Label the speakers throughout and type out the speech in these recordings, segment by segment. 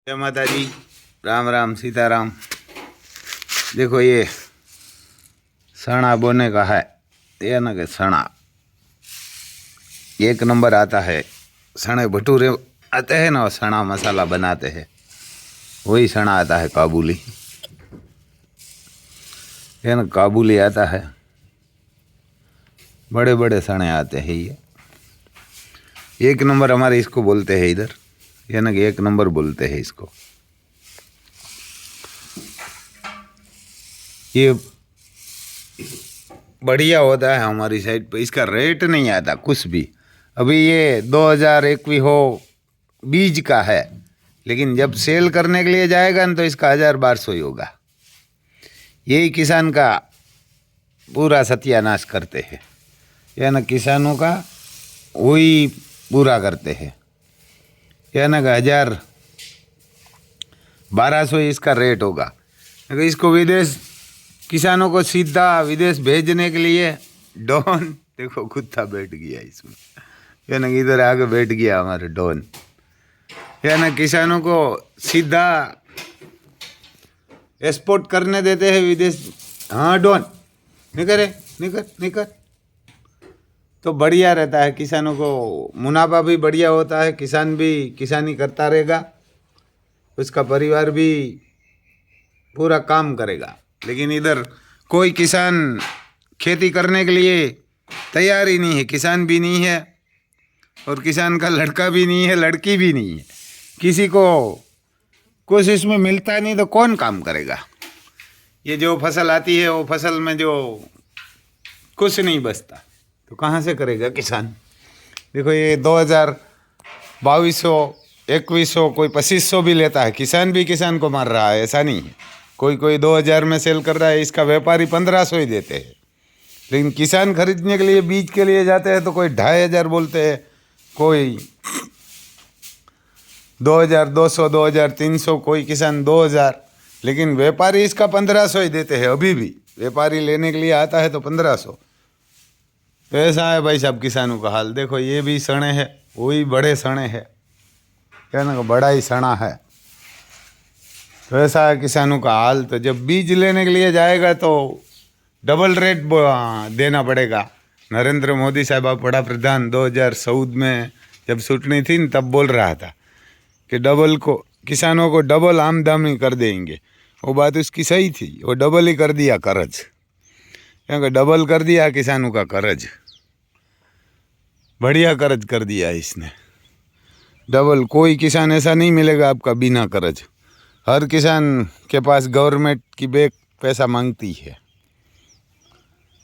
Speaker 1: जय माता जी, राम राम सीताराम। देखो ये सणा बोने का है, ये ना कि सणा एक नंबर आता है। सणे भटूरे आते हैं ना, सणा मसाला बनाते हैं, वही सणा आता है काबुली। ये ना काबुली आता है, बड़े बड़े सणे आते हैं। ये एक नंबर हमारे इसको बोलते हैं इधर, ये ना कि एक नंबर बोलते हैं इसको। ये बढ़िया होता है हमारी साइड पे, इसका रेट नहीं आता कुछ भी। अभी ये 2021 हो बीज का है, लेकिन जब सेल करने के लिए जाएगा ना तो इसका 1000-1200 ही होगा। यही किसान का पूरा सत्यानाश करते हैं, या ना किसानों का वही पूरा करते हैं। या ना 1000-1200 इसका रेट होगा। अगर इसको विदेश किसानों को सीधा विदेश भेजने के लिए डॉन, देखो कुत्ता बैठ गया इसमें, या ना इधर आगे बैठ गया हमारे डॉन। या ना किसानों को सीधा एक्सपोर्ट करने देते हैं विदेश। हाँ डॉन निकल रे, निकल निकल। तो बढ़िया रहता है, किसानों को मुनाफा भी बढ़िया होता है, किसान भी किसानी करता रहेगा, उसका परिवार भी पूरा काम करेगा। लेकिन इधर कोई किसान खेती करने के लिए तैयार ही नहीं है, किसान भी नहीं है और किसान का लड़का भी नहीं है, लड़की भी नहीं है। किसी को कुछ इसमें मिलता नहीं तो कौन काम करेगा। ये जो फसल आती है वो फसल में जो कुछ नहीं बचता तो कहाँ से करेगा किसान। देखो ये 2200, 2100, कोई 2500 भी लेता है, किसान भी किसान को मार रहा है, ऐसा नहीं है। कोई 2000 में सेल कर रहा है, इसका व्यापारी 1500 ही देते हैं। लेकिन किसान खरीदने के लिए बीज के लिए जाते हैं तो कोई 2500 बोलते हैं, कोई 2200, 2300, कोई किसान 2000, लेकिन व्यापारी इसका 1500 ही देते हैं। अभी भी व्यापारी लेने के लिए आता है तो 1500। तो ऐसा है भाई साहब किसानों का हाल। देखो ये भी सणे है, वही बड़े सणे है, क्या ना बड़ा ही सणा है। तो ऐसा है किसानों का हाल। तो जब बीज लेने के लिए जाएगा तो डबल रेट देना पड़ेगा। नरेंद्र मोदी साहब बड़ा प्रधान 2014 में जब सुटनी थी न तब बोल रहा था कि डबल को किसानों को डबल आमदनी कर देंगे। वो बात उसकी सही थी, वो डबल ही कर दिया कर्ज, क्योंकि डबल कर दिया किसानों का कर्ज, बढ़िया कर्ज कर दिया इसने डबल। कोई किसान ऐसा नहीं मिलेगा आपका बिना कर्ज। हर किसान के पास गवर्नमेंट की बैक पैसा मांगती है।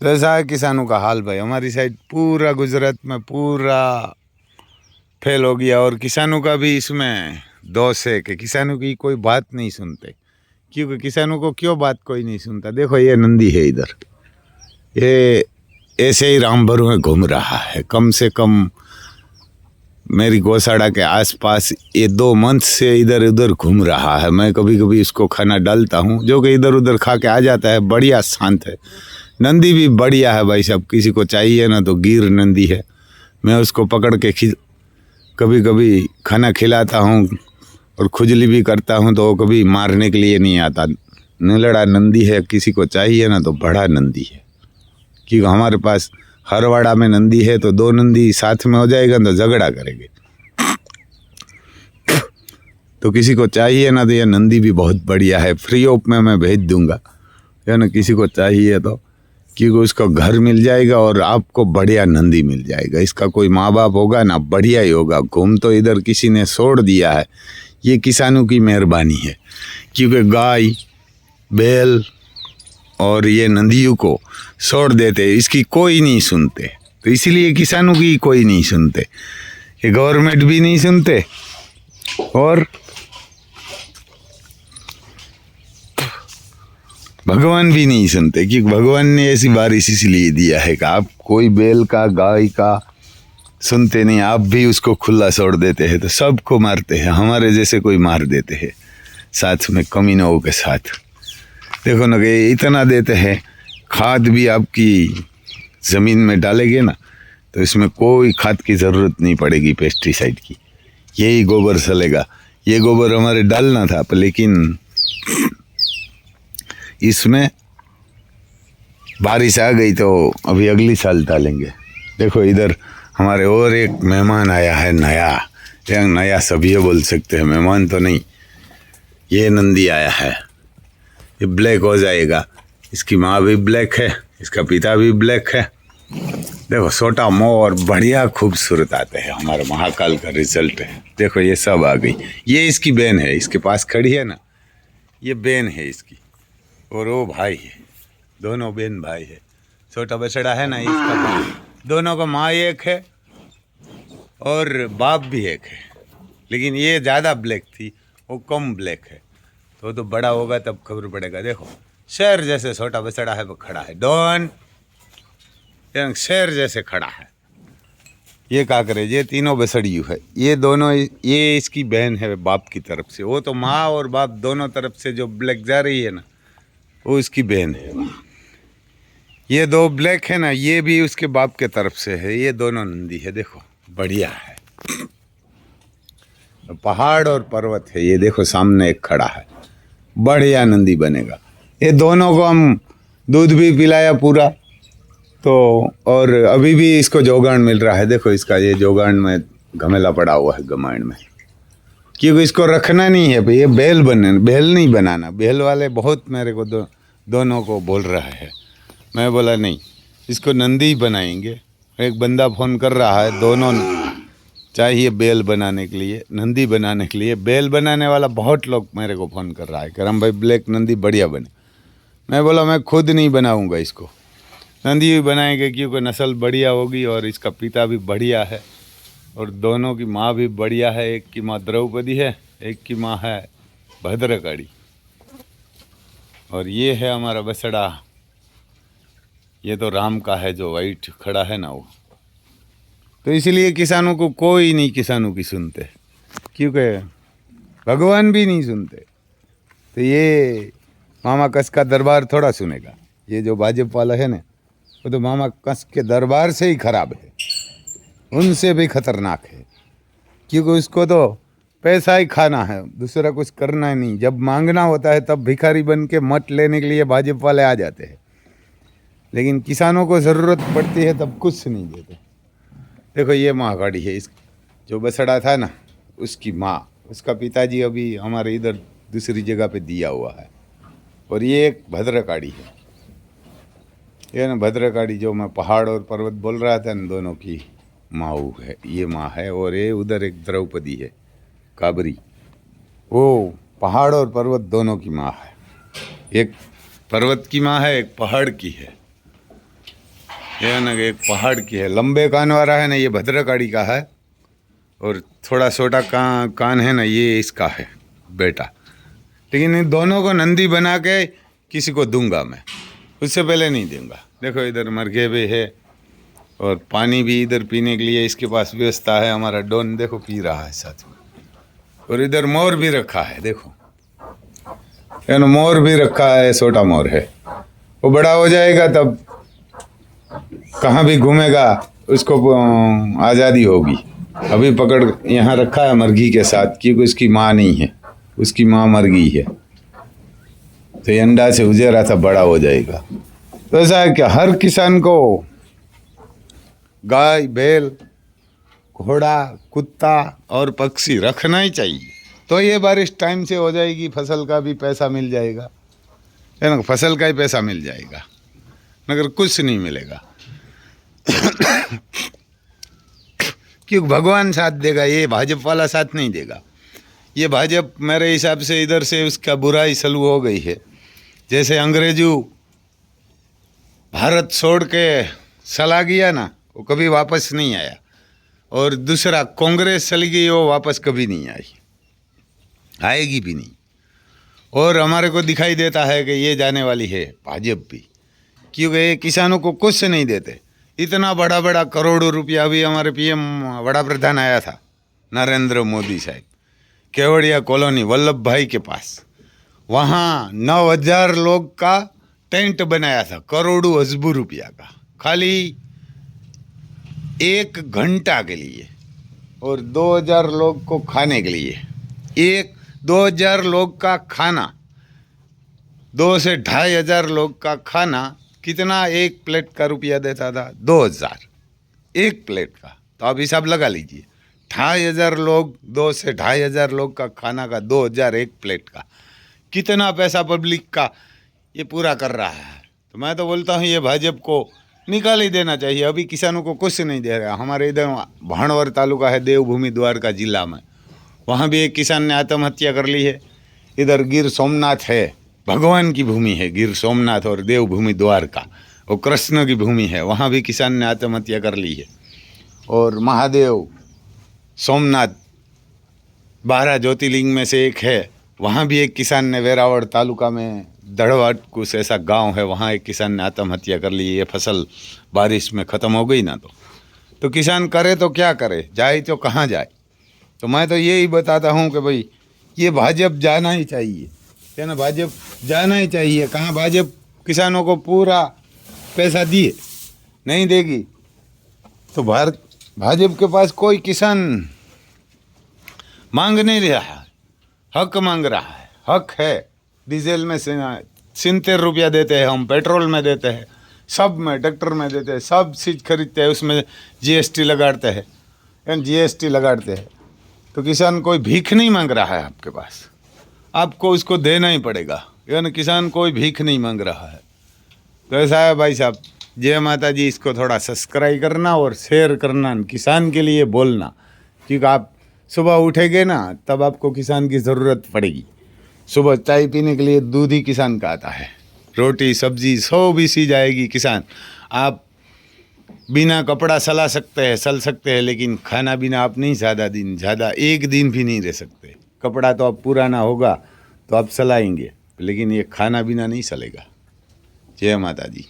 Speaker 1: तो ऐसा है किसानों का हाल भाई। हमारी साइड पूरा गुजरात में पूरा फेल हो गया। और किसानों का भी इसमें दोष है कि किसानों की कोई बात नहीं सुनते। क्योंकि किसानों को क्यों बात कोई नहीं सुनता। देखो ये नंदी है इधर, ये ऐसे ही रामभर में घूम रहा है। कम से कम मेरी गौशाला के आसपास ये 2 मंथ से इधर उधर घूम रहा है। मैं कभी कभी इसको खाना डालता हूँ, जो कि इधर उधर खा के आ जाता है। बढ़िया शांत है, नंदी भी बढ़िया है भाई साहब। किसी को चाहिए ना तो गिर नंदी है, मैं उसको पकड़ के कभी कभी खाना खिलाता हूँ और खुजली भी करता हूँ, तो वो कभी मारने के लिए नहीं आता। निलड़ा नंदी है, किसी को चाहिए ना तो बड़ा नंदी है। क्योंकि हमारे पास हर वाड़ा में नंदी है, तो 2 नंदी साथ में हो जाएगा तो झगड़ा करेंगे। तो किसी को चाहिए ना तो ये नंदी भी बहुत बढ़िया है, फ्री ऑफ में मैं भेज दूंगा, या ना किसी को चाहिए तो, क्योंकि उसको घर मिल जाएगा और आपको बढ़िया नंदी मिल जाएगा। इसका कोई माँ बाप होगा ना, बढ़िया ही होगा। घूम तो इधर किसी ने छोड़ दिया है, ये किसानों की मेहरबानी है। क्योंकि गाय बैल और ये नंदियों को छोड़ देते, इसकी कोई नहीं सुनते। तो इसीलिए किसानों की कोई नहीं सुनते, ये गवर्नमेंट भी नहीं सुनते और भगवान भी नहीं सुनते। क्योंकि भगवान ने ऐसी बारिश इसलिए दिया है कि आप कोई बैल का गाय का सुनते नहीं, आप भी उसको खुला छोड़ देते हैं तो सबको मारते हैं। हमारे जैसे कोई मार देते हैं साथ में कमीनों के साथ। देखो ना कि इतना देते हैं, खाद भी आपकी ज़मीन में डालेंगे ना तो इसमें कोई खाद की ज़रूरत नहीं पड़ेगी, पेस्टिसाइड की। यही गोबर चलेगा, ये गोबर हमारे डालना था, पर लेकिन इसमें बारिश आ गई तो अभी अगली साल डालेंगे। देखो इधर हमारे और एक मेहमान आया है नया, या नया सब ये बोल सकते हैं, मेहमान तो नहीं। ये नंदी आया है, ये ब्लैक हो जाएगा। इसकी माँ भी ब्लैक है, इसका पिता भी ब्लैक है। देखो छोटा मोर बढ़िया खूबसूरत आते हैं, हमारे महाकाल का रिजल्ट है। देखो ये सब आ गई। ये इसकी बहन है, इसके पास खड़ी है ना, ये बहन है इसकी, और वो भाई है। दोनों बहन भाई है। छोटा बछड़ा है ना, इसका भाई। दोनों का माँ एक है और बाप भी एक है, लेकिन ये ज़्यादा ब्लैक थी, वो कम ब्लैक है। तो बड़ा होगा तब खबर पड़ेगा। देखो शेर जैसे छोटा बछड़ा है, वो खड़ा है। डॉन शेर जैसे खड़ा है। ये क्या करे, ये तीनों बछड़ियों है। ये दोनों, ये इसकी बहन है बाप की तरफ से। वो तो माँ और बाप दोनों तरफ से जो ब्लैक जा रही है ना, वो इसकी बहन है। ये दो ब्लैक है ना, ये भी उसके बाप के तरफ से है। ये दोनों नंदी है, देखो बढ़िया है। पहाड़ और पर्वत है। ये देखो सामने एक खड़ा है, बढ़िया नंदी बनेगा। ये दोनों को हम दूध भी पिलाया पूरा, तो और अभी भी इसको जोगान मिल रहा है। देखो इसका ये जोगान में घमेला पड़ा हुआ है गमाण में, क्योंकि इसको रखना नहीं है। ये बैल नहीं बनाना। बैल वाले बहुत मेरे को दोनों को बोल रहा है। मैं बोला नहीं, इसको नंदी ही बनाएंगे। एक बंदा फ़ोन कर रहा है, दोनों चाहिए बैल बनाने के लिए, नंदी बनाने के लिए। बैल बनाने वाला बहुत लोग मेरे को फ़ोन कर रहा है, कह भाई ब्लैक नंदी बढ़िया बने। मैं बोला मैं खुद नहीं बनाऊंगा इसको, नंदी भी बनाएंगे, क्योंकि नस्ल बढ़िया होगी और इसका पिता भी बढ़िया है और दोनों की माँ भी बढ़िया है। एक की माँ द्रौपदी है, एक की माँ है भद्रकाली। और ये है हमारा बछड़ा, ये तो राम का है जो वाइट खड़ा है ना वो। तो इसलिए किसानों को कोई नहीं, किसानों की सुनते, क्योंकि भगवान भी नहीं सुनते। तो ये मामा कस का दरबार थोड़ा सुनेगा। ये जो भाजपा वाला है ना, वो तो मामा कस के दरबार से ही खराब है, उनसे भी खतरनाक है, क्योंकि उसको तो पैसा ही खाना है, दूसरा कुछ करना ही नहीं। जब मांगना होता है तब भिखारी बन के मत लेने के लिए भाजपा वाले आ जाते हैं, लेकिन किसानों को ज़रूरत पड़ती है तब कुछ नहीं देते। देखो ये माँ खड़ी है, इस जो बछड़ा था ना उसकी माँ, उसका पिताजी अभी हमारे इधर दूसरी जगह पे दिया हुआ है। और ये एक भद्रकाली है, ये ना भद्रकाली जो मैं पहाड़ और पर्वत बोल रहा था ना, दोनों की माँ है, ये माँ है। और ये उधर एक द्रौपदी है काबरी, वो पहाड़ और पर्वत दोनों की माँ है। एक पर्वत की माँ है, एक पहाड़ की है। ये ना एक पहाड़ की है, लंबे कान वाला है ना, ये भद्रकाली का है। और थोड़ा छोटा कान है ना, ये इसका है बेटा। लेकिन इन दोनों को नंदी बना के किसी को दूंगा मैं, उससे पहले नहीं दूंगा। देखो इधर मरघे भी है और पानी भी इधर पीने के लिए इसके पास व्यवस्था है। हमारा डॉन देखो पी रहा है साथ में। और इधर मोर भी रखा है, देखो ये ना मोर भी रखा है, छोटा मोर है। वो बड़ा हो जाएगा तब कहाँ भी घूमेगा, उसको आज़ादी होगी। अभी पकड़ यहाँ रखा है मर्गी के साथ, क्योंकि उसकी माँ नहीं है, उसकी माँ मर गई है। तो ये अंडा से उजेरा था, बड़ा हो जाएगा। तो ऐसा है कि हर किसान को गाय, बैल, घोड़ा, कुत्ता और पक्षी रखना ही चाहिए। तो ये बारिश टाइम से हो जाएगी, फसल का भी पैसा मिल जाएगा, है ना, फसल का ही पैसा मिल जाएगा, मगर कुछ नहीं मिलेगा। क्योंकि भगवान साथ देगा, ये भाजपा वाला साथ नहीं देगा। ये भाजपा मेरे हिसाब से इधर से उसका बुराई चालू हो गई है। जैसे अंग्रेजों भारत छोड़ के चला गया ना, वो कभी वापस नहीं आया। और दूसरा कांग्रेस चली गई, वो वापस कभी नहीं आई, आएगी भी नहीं। और हमारे को दिखाई देता है कि ये जाने वाली है भाजपा भी, क्योंकि ये किसानों को कुछ नहीं देते। इतना बड़ा बड़ा करोड़ों रुपया, अभी हमारे पीएम बड़ा प्रधान आया था नरेंद्र मोदी साहब, केवड़िया कॉलोनी वल्लभ भाई के पास, वहाँ 9,000 लोग का टेंट बनाया था, करोड़ों अजबू रुपया का, खाली 1 घंटा के लिए, और 2,000 लोग को खाने के लिए। 2000 लोग का खाना, 2 से 2500 लोग का खाना कितना एक प्लेट का रुपया देता था? 2000 एक प्लेट का। तो आप हिसाब लगा लीजिए, 2500 लोग, 2 से 2500 लोग का खाना का 2000 एक प्लेट का, कितना पैसा पब्लिक का ये पूरा कर रहा है। तो मैं तो बोलता हूँ ये भाजपा को निकाल ही देना चाहिए। अभी किसानों को कुछ नहीं दे रहा। हमारे इधर भाणवर तालुका है, देवभूमि द्वारका जिला में, वहाँ भी एक किसान ने आत्महत्या कर ली है। इधर गिर सोमनाथ है, भगवान की भूमि है गिर सोमनाथ और देवभूमि द्वारका, वो कृष्ण की भूमि है, वहाँ भी किसान ने आत्महत्या कर ली है। और महादेव सोमनाथ 12 ज्योतिर्लिंग में से एक है, वहाँ भी एक किसान ने, वेरावड़ तालुका में दड़वाट कुछ ऐसा गांव है, वहाँ एक किसान ने आत्महत्या कर ली। ये फसल बारिश में ख़त्म हो गई ना, तो किसान करे तो क्या करे, जाए तो कहाँ जाए। तो मैं तो यही बताता हूँ कि भाई ये भाजपा जाना ही चाहिए, है ना, भाजपा जाना ही चाहिए। कहाँ भाजपा किसानों को पूरा पैसा दिए, नहीं देगी तो भाजपा के पास कोई किसान मांग नहीं रहा है, हक मांग रहा है। हक है, डीजल में 70 रुपया देते हैं हम, पेट्रोल में देते हैं, सब में, ट्रैक्टर में देते हैं, सब चीज़ खरीदते हैं, उसमें जीएसटी लगाते हैं, जीएसटी लगाते हैं। तो किसान कोई भीख नहीं मांग रहा है आपके पास, आपको उसको देना ही पड़ेगा। यानी किसान कोई भीख नहीं मांग रहा है। तो ऐसा है भाई साहब, जय माता जी। इसको थोड़ा सब्सक्राइब करना और शेयर करना, किसान के लिए बोलना, क्योंकि आप सुबह उठेंगे ना तब आपको किसान की ज़रूरत पड़ेगी। सुबह चाय पीने के लिए दूध ही किसान का आता है, रोटी सब्जी सब भी सी जाएगी किसान। आप बिना कपड़ा सला सकते हैं, सल सकते हैं, लेकिन खाना बिना आप नहीं ज़्यादा एक दिन भी नहीं रह सकते। कपड़ा तो अब पुराना होगा तो आप सलाएंगे, लेकिन ये खाना बिना नहीं सलेगा। जय माता जी।